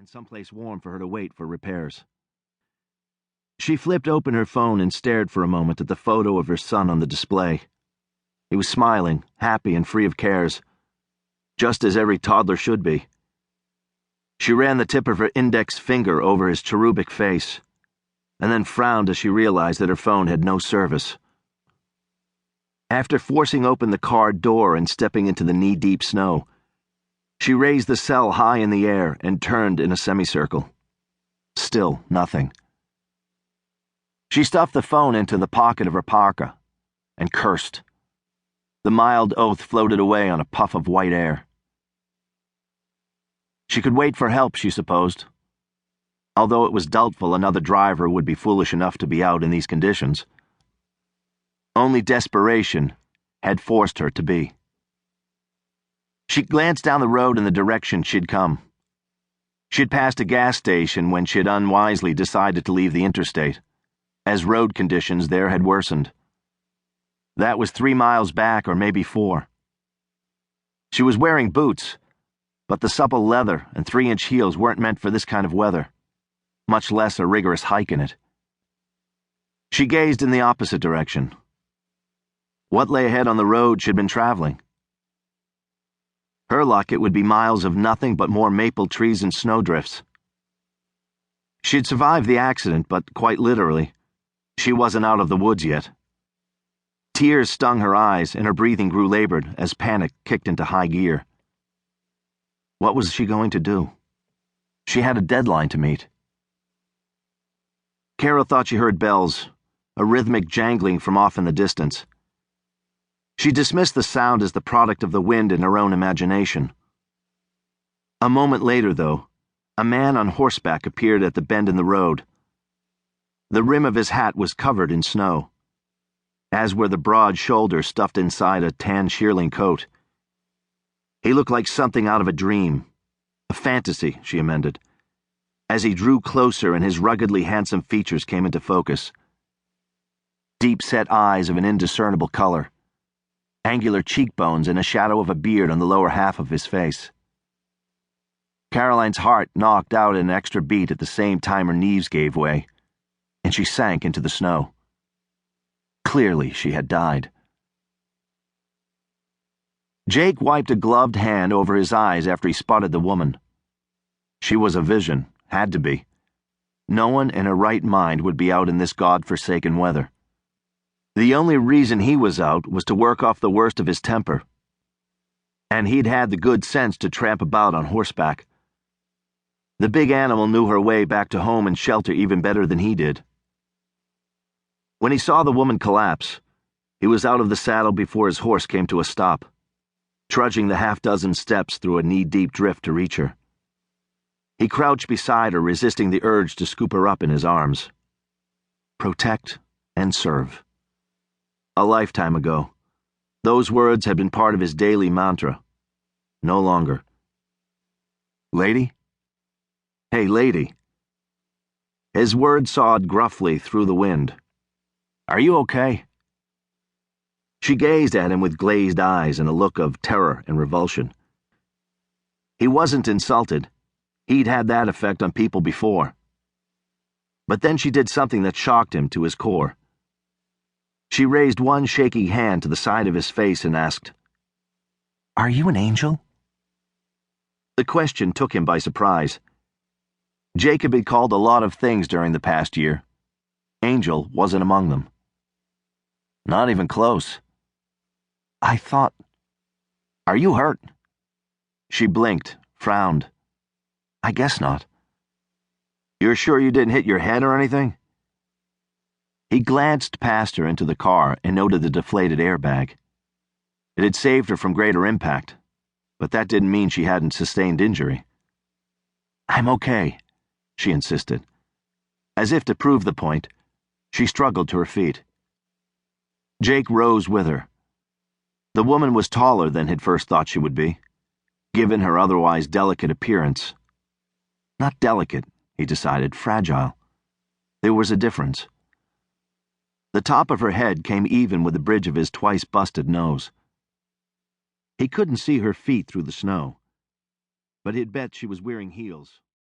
and someplace warm for her to wait for repairs. She flipped open her phone and stared for a moment at the photo of her son on the display. He was smiling, happy and free of cares, just as every toddler should be. She ran the tip of her index finger over his cherubic face, and then frowned as she realized that her phone had no service. After forcing open the car door and stepping into the knee-deep snow, she raised the cell high in the air and turned in a semicircle. Still nothing. She stuffed the phone into the pocket of her parka and cursed. The mild oath floated away on a puff of white air. She could wait for help, she supposed, although it was doubtful another driver would be foolish enough to be out in these conditions. Only desperation had forced her to be. She glanced down the road in the direction she'd come. She'd passed a gas station when she'd unwisely decided to leave the interstate, as road conditions there had worsened. That was 3 miles back, or maybe 4. She was wearing boots, but the supple leather and 3-inch heels weren't meant for this kind of weather, much less a rigorous hike in it. She gazed in the opposite direction. What lay ahead on the road she'd been traveling? Her luck, it would be miles of nothing but more maple trees and snowdrifts. She'd survived the accident, but quite literally, she wasn't out of the woods yet. Tears stung her eyes, and her breathing grew labored as panic kicked into high gear. What was she going to do? She had a deadline to meet. Caro thought she heard bells, a rhythmic jangling from off in the distance. She dismissed the sound as the product of the wind in her own imagination. A moment later, though, a man on horseback appeared at the bend in the road. The rim of his hat was covered in snow, as were the broad shoulders stuffed inside a tan shearling coat. He looked like something out of a dream, a fantasy, she amended, as he drew closer and his ruggedly handsome features came into focus. Deep-set eyes of an indiscernible color, angular cheekbones and a shadow of a beard on the lower half of his face. Caroline's heart knocked out an extra beat at the same time her knees gave way, and she sank into the snow. Clearly she had died. Jake wiped a gloved hand over his eyes after he spotted the woman. She was a vision, had to be. No one in her right mind would be out in this God-forsaken weather. The only reason he was out was to work off the worst of his temper. And he'd had the good sense to tramp about on horseback. The big animal knew her way back to home and shelter even better than he did. When he saw the woman collapse, he was out of the saddle before his horse came to a stop, trudging the half-dozen steps through a knee-deep drift to reach her. He crouched beside her, resisting the urge to scoop her up in his arms. Protect and serve. A lifetime ago, those words had been part of his daily mantra. No longer. Lady? Hey, lady. His words sawed gruffly through the wind. Are you okay? She gazed at him with glazed eyes and a look of terror and revulsion. He wasn't insulted. He'd had that effect on people before. But then she did something that shocked him to his core. She raised one shaky hand to the side of his face and asked, "Are you an angel?" The question took him by surprise. Jacob had called a lot of things during the past year. Angel wasn't among them. Not even close. I thought... Are you hurt? She blinked, frowned. I guess not. You're sure you didn't hit your head or anything? He glanced past her into the car and noted the deflated airbag. It had saved her from greater impact, but that didn't mean she hadn't sustained injury. I'm okay, she insisted. As if to prove the point, she struggled to her feet. Jake rose with her. The woman was taller than he'd first thought she would be, given her otherwise delicate appearance. Not delicate, he decided, fragile. There was a difference. The top of her head came even with the bridge of his twice-busted nose. He couldn't see her feet through the snow, but he'd bet she was wearing heels.